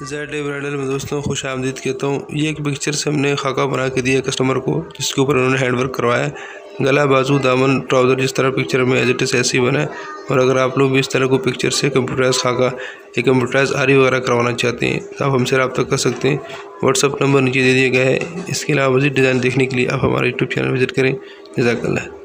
Z bridal में दोस्तों खुश आमदीद कहता हूँ। ये एक पिक्चर से हमने खाका बना के दिया कस्टमर को, जिसके ऊपर उन्होंने हैंडवर्क करवाया। गला, बाजू, दामन, ट्राउज़र जिस तरह पिक्चर में एज इट इज़ ऐसे ही बना है। और अगर आप लोग भी इस तरह को पिक्चर से कंप्यूटराइज खाका या कंप्यूटराइज आरी वगैरह करवाना चाहते हैं तो आप हमसे रब्ता कर सकते हैं। व्हाट्सअप नंबर नीचे दे दिया गया है। इसके अलावा मज़ीद डिज़ाइन देखने के लिए आप हमारे यूट्यूब चैनल विजिट करें। जज़ाकल्लाह।